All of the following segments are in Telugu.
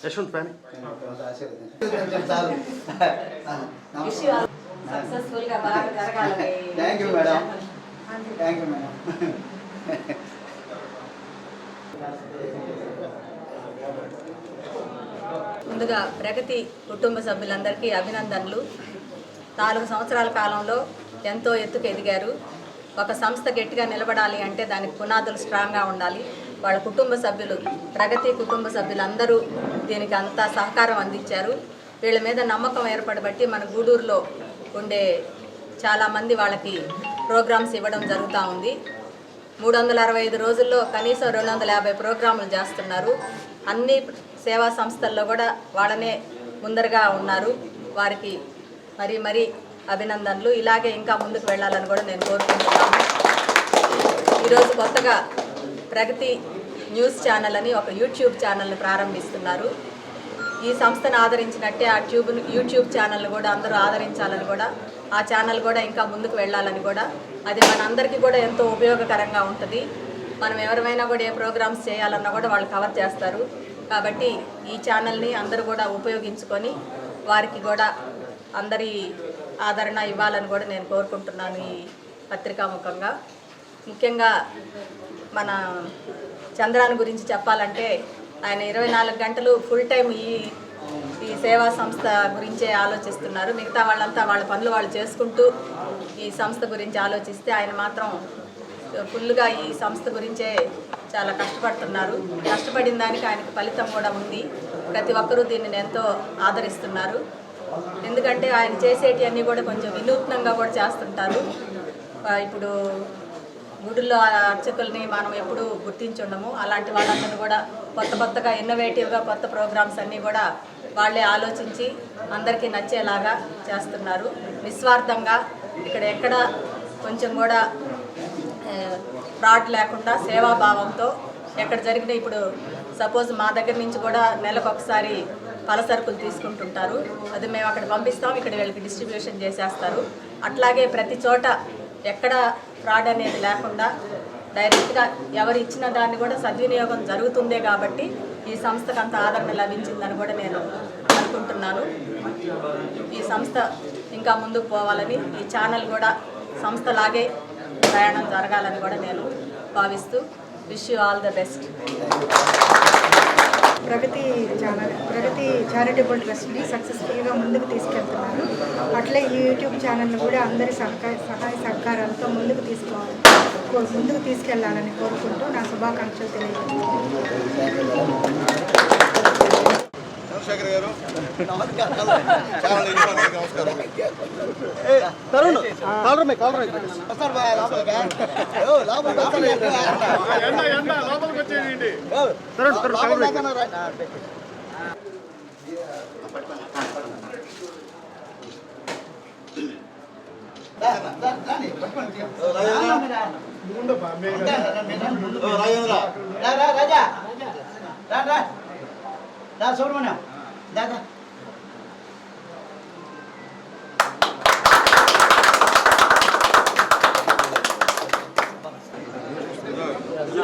యశ్వంత్ ఫ్యాన్ సక్సెస్ఫుల్ గా బాగా జరగాలి. Thank you madam. Thank you madam. ముందుగా ప్రగతి కుటుంబ సభ్యులందరికీ అభినందనలు. 4 సంవత్సరాల కాలంలో ఎంతో ఎత్తుకు ఎదిగారు. ఒక సంస్థ గట్టిగా నిలబడాలి అంటే దానికి పునాదులు స్ట్రాంగ్గా ఉండాలి. వాళ్ళ కుటుంబ సభ్యులు, ప్రగతి కుటుంబ సభ్యులందరూ దీనికి అంతా సహకారం అందించారు. వీళ్ళ మీద నమ్మకం ఏర్పడబట్టి మన గూడూరులో ఉండే చాలామంది వాళ్ళకి ప్రోగ్రామ్స్ ఇవ్వడం జరుగుతూ ఉంది. 365 రోజుల్లో కనీసం 250 ప్రోగ్రాములు చేస్తున్నారు. అన్ని సేవా సంస్థల్లో కూడా వాళ్ళనే ముందరగా ఉన్నారు. వారికి మరీ అభినందనలు. ఇలాగే ఇంకా ముందుకు వెళ్ళాలని కూడా నేను కోరుకుంటున్నాను. ఈరోజు కొత్తగా ప్రగతి న్యూస్ ఛానల్ అని ఒక యూట్యూబ్ ఛానల్ని ప్రారంభిస్తున్నారు. ఈ సంస్థను ఆదరించినట్టే ఆ యూట్యూబ్ ఛానల్ని కూడా అందరూ ఆదరించాలని కూడా, ఆ ఛానల్ కూడా ఇంకా ముందుకు వెళ్ళాలని కూడా, అది మనందరికీ కూడా ఎంతో ఉపయోగకరంగా ఉంటుంది. మనం ఎవరైనా కూడా ఏ ప్రోగ్రామ్స్ చేయాలన్నా కూడా వాళ్ళు కవర్ చేస్తారు. కాబట్టి ఈ ఛానల్ని అందరూ కూడా ఉపయోగించుకొని వారికి కూడా అందరి ఆదరణ ఇవ్వాలని కూడా నేను కోరుకుంటున్నాను. ఈ పత్రికాముఖంగా ముఖ్యంగా మన చంద్రాన్ గురించి చెప్పాలంటే ఆయన 24 గంటలు ఫుల్ టైం ఈ సేవా సంస్థ గురించే ఆలోచిస్తున్నారు. మిగతా వాళ్ళంతా వాళ్ళ పనులు వాళ్ళు చేసుకుంటూ ఈ సంస్థ గురించి ఆలోచిస్తే ఆయన మాత్రం ఫుల్గా ఈ సంస్థ గురించే చాలా కష్టపడుతున్నారు. కష్టపడిన దానికి ఆయనకు ఫలితం కూడా ఉంది. ప్రతి ఒక్కరూ దీన్ని ఎంతో ఆదరిస్తున్నారు. ఎందుకంటే ఆయన చేసేటివన్నీ కూడా కొంచెం వినూత్నంగా కూడా చేస్తుంటారు. ఇప్పుడు గుడుల్లో అర్చకుల్ని మనం ఎప్పుడూ గుర్తించుండము. అలాంటి వాళ్ళందరినీ కూడా కొత్తగా ఇన్నోవేటివ్గా కొత్త ప్రోగ్రామ్స్ అన్నీ కూడా వాళ్ళే ఆలోచించి అందరికీ నచ్చేలాగా చేస్తున్నారు. నిస్వార్థంగా ఇక్కడ ఎక్కడ కొంచెం కూడా ఫ్రాడ్ లేకుండా సేవాభావంతో ఎక్కడ జరిగిన, ఇప్పుడు సపోజ్ మా దగ్గర నుంచి కూడా నెలకొకసారి పలసరుకులు తీసుకుంటుంటారు. అది మేము అక్కడ పంపిస్తాం, ఇక్కడ వీళ్ళకి డిస్ట్రిబ్యూషన్ చేసేస్తారు. అట్లాగే ప్రతి చోట ఎక్కడ ఫ్రాడ్ అనేది లేకుండా డైరెక్ట్గా ఎవరు ఇచ్చిన దాన్ని కూడా సద్వినియోగం జరుగుతుందే కాబట్టి ఈ సంస్థకు అంత ఆదరణ లభించిందని కూడా నేను అనుకుంటున్నాను. ఈ సంస్థ ఇంకా ముందుకు పోవాలని, ఈ ఛానల్ కూడా సంస్థలాగే ప్రయాణం జరగాలని కూడా నేను భావిస్తూ wish you all the best. Pragati charitable ట్రస్ట్ని సక్సెస్ఫుల్గా ముందుకు తీసుకెళ్తున్నారు. అట్లే ఈ యూట్యూబ్ ఛానల్ని కూడా అందరి సహాయ సహకారాలతో ముందుకు తీసుకెళ్లాలని కోరుకుంటూ నా శుభాకాంక్షలు తెలియజేస్తున్నాను. సుబ్రహ్మణ్యం దాదా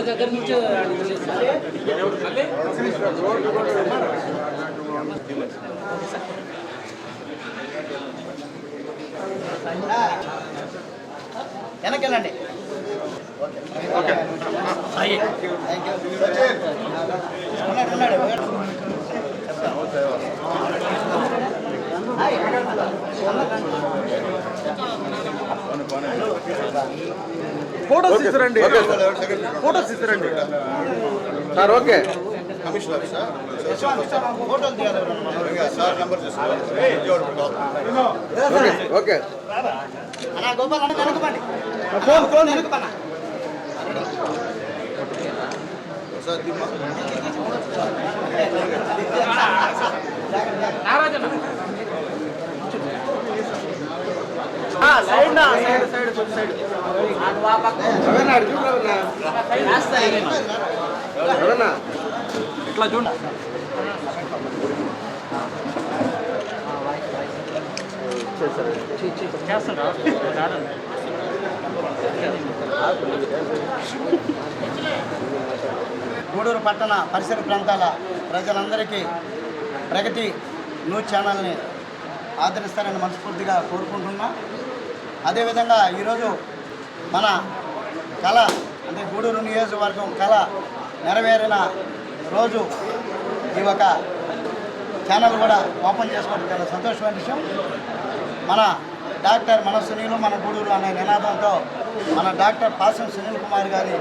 దగ్గర నుంచి వెనకెళ్ళండి. ఫోటోస్ ఇస్తారండి, ఫోటోస్ ఇస్తారండి సార్. ఓకే ఓకే గోపాల్ అన్న వెనకపండి. ఫోన్ వెనకపన్నా ఇట్లా చూడ గూడూరు పట్టణ పరిసర ప్రాంతాల ప్రజలందరికీ ప్రగతి న్యూస్ ఛానల్ని ఆదరిస్తారని మనస్ఫూర్తిగా కోరుకుంటున్నా. అదేవిధంగా ఈరోజు మన కళ అంటే గూడూరు నియోజకవర్గం కళ నెరవేరిన రోజు ఈ ఒక ఛానల్ కూడా ఓపెన్ చేసుకోవడం చాలా సంతోషమైన విషయం. మన డాక్టర్ మన సునీలు మన గూడూరు అనే నినాదంతో మన డాక్టర్ పాసం సునీల్ కుమార్ గారి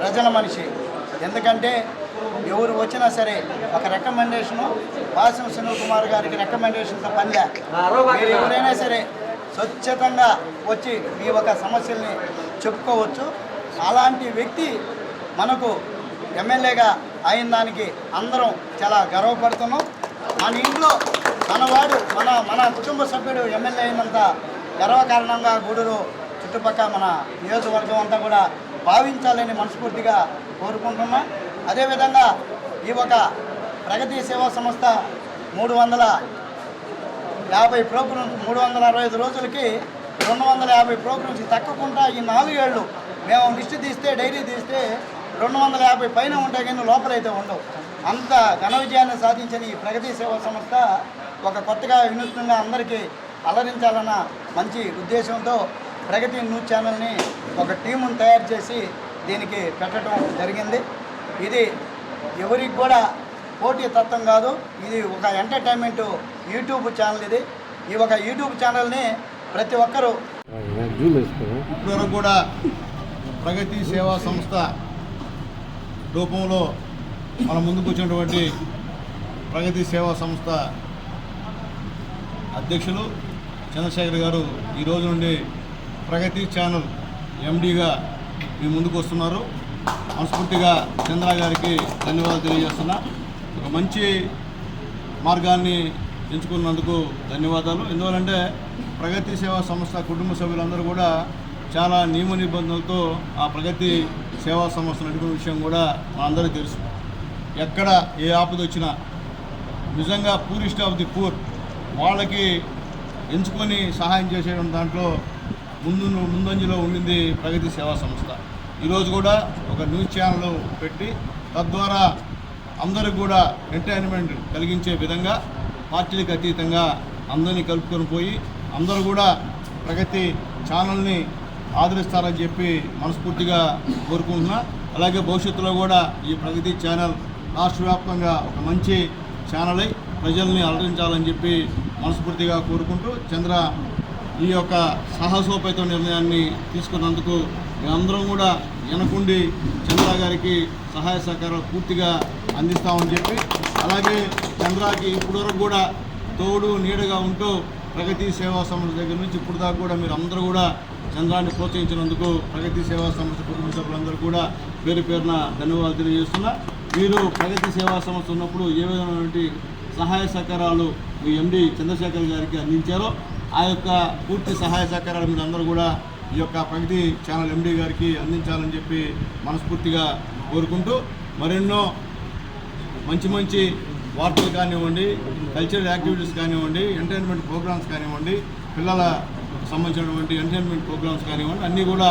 ప్రజల మనిషి. ఎందుకంటే ఎవరు వచ్చినా సరే ఒక రికమెండేషను పాసం సునీల్ కుమార్ గారికి రికమెండేషన్తో పనిలే. మీరు ఎవరైనా సరే స్వచ్ఛతంగా వచ్చి మీ ఒక సమస్యల్ని చెప్పుకోవచ్చు. అలాంటి వ్యక్తి మనకు ఎమ్మెల్యేగా అయిన దానికి అందరం చాలా గర్వపడుతున్నాం. మన ఇంట్లో మనవాడు మన కుటుంబ సభ్యుడు ఎమ్మెల్యే అయినంత గర్వకారణంగా గూడూరు చుట్టుపక్కల మన నియోజకవర్గం అంతా కూడా భావించాలని మనస్ఫూర్తిగా కోరుకుంటున్నా. అదేవిధంగా ఈ ఒక ప్రగతి సేవా సంస్థ 350 ప్రోగ్రామ్స్ 365 రోజులకి 250 ప్రోగ్రామ్స్ తక్కకుండా ఈ 4 ఏళ్ళు మేము లిస్టు తీస్తే డైరీ తీస్తే 250 పైన ఉంటాయి కానీ లోపలైతే ఉండవు. అంత ఘన విజయాన్ని సాధించిన ఈ ప్రగతి సేవా సంస్థ ఒక కొత్తగా వినూత్నంగా అందరికీ అలరించాలన్న మంచి ఉద్దేశంతో ప్రగతి న్యూస్ ఛానల్ని ఒక టీమును తయారు చేసి దీనికి పెట్టడం జరిగింది. ఇది ఎవరికి కూడా పోటీ తత్వం కాదు, ఇది ఒక ఎంటర్టైన్మెంట్ యూట్యూబ్ ఛానల్. ఈ ఒక యూట్యూబ్ ఛానల్ని ప్రతి ఒక్కరూ ఇప్పటివరకు కూడా ప్రగతి సేవా సంస్థ రూపంలో మన ముందుకు వచ్చినటువంటి ప్రగతి సేవా సంస్థ అధ్యక్షులు చంద్రశేఖర్ గారు ఈ రోజు నుండి ప్రగతి ఛానల్ ఎండీగా మీ ముందుకు వస్తున్నారు. మనస్ఫూర్తిగా చంద్ర గారికి ధన్యవాదాలు తెలియజేస్తున్నా. ఒక మంచి మార్గాన్ని ఎంచుకున్నందుకు ధన్యవాదాలు. ఎందువల్లంటే ప్రగతి సేవా సంస్థ కుటుంబ సభ్యులందరూ కూడా చాలా నియమ నిబంధనలతో ఆ ప్రగతి సేవా సంస్థ నడుపుకునే విషయం కూడా మనందరికీ తెలుసు. ఎక్కడ ఏ ఆపద వచ్చినా నిజంగా పూరిస్ట్ ఆఫ్ ది పూర్ వాళ్ళకి ఎంచుకొని సహాయం చేసేయడం దాంట్లో ముందంజలో ఉండింది ప్రగతి సేవా సంస్థ. ఈరోజు కూడా ఒక న్యూస్ ఛానల్ పెట్టి తద్వారా అందరికి కూడా ఎంటర్టైన్మెంట్ కలిగించే విధంగా పార్టీలకు అతీతంగా అందరినీ కలుపుకొని పోయి అందరూ కూడా ప్రగతి ఛానల్ని ఆదరిస్తారని చెప్పి మనస్ఫూర్తిగా కోరుకుంటున్నా. అలాగే భవిష్యత్తులో కూడా ఈ ప్రగతి ఛానల్ రాష్ట్ర వ్యాప్తంగా ఒక మంచి ఛానల్ అయి ప్రజల్ని అలరించాలని చెప్పి మనస్ఫూర్తిగా కోరుకుంటూ చంద్ర ఈ యొక్క సాహసోపేత నిర్ణయాన్ని తీసుకున్నందుకు మేమందరం కూడా వెనకుండి చంద్ర గారికి సహాయ సహకారాలు పూర్తిగా అందిస్తామని చెప్పి, అలాగే చంద్రకి ఇప్పటివరకు కూడా తోడు నీడగా ఉంటూ ప్రగతి సేవా సంస్థ దగ్గర నుంచి ఇప్పుడు దాకా కూడా మీరు అందరూ కూడా చంద్రాన్ని ప్రోత్సహించినందుకు ప్రగతి సేవా సంస్థ కుటుంబ సభ్యులందరూ కూడా పేరు పేరున ధన్యవాదాలు తెలియజేస్తున్నా. మీరు ప్రగతి సేవా సంస్థ ఉన్నప్పుడు ఏ విధమైనటువంటి సహాయ సహకారాలు మీ ఎండి చంద్రశేఖర్ గారికి అందించారో ఆ యొక్క పూర్తి సహాయ సహకారాలు మీరు అందరూ కూడా ఈ యొక్క ప్రగతి ఛానల్ ఎండి గారికి అందించాలని చెప్పి మనస్ఫూర్తిగా కోరుకుంటూ మరెన్నో మంచి వార్తలు కానివ్వండి, కల్చరల్ యాక్టివిటీస్ కానివ్వండి, ఎంటర్టైన్మెంట్ ప్రోగ్రామ్స్ కానివ్వండి, పిల్లల సంబంధించినటువంటి ఎంటర్టైన్మెంట్ ప్రోగ్రామ్స్ కానివ్వండి అన్నీ కూడా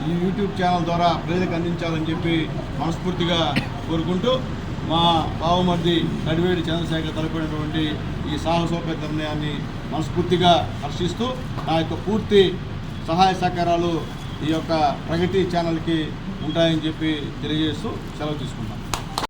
ఈ యూట్యూబ్ ఛానల్ ద్వారా ప్రజలకు అందించాలని చెప్పి మనస్ఫూర్తిగా కోరుకుంటూ మా బావమర్ది కడివేడి చంద్రశేఖర్ తలపినటువంటి ఈ సాహసోపేత నిర్ణయాన్ని మనస్ఫూర్తిగా హర్షిస్తూ నా యొక్క పూర్తి సహాయ సహకారాలు ఈ యొక్క ప్రగతి ఛానల్కి ఉంటాయని చెప్పి తెలియజేస్తూ సెలవు తీసుకుంటాం.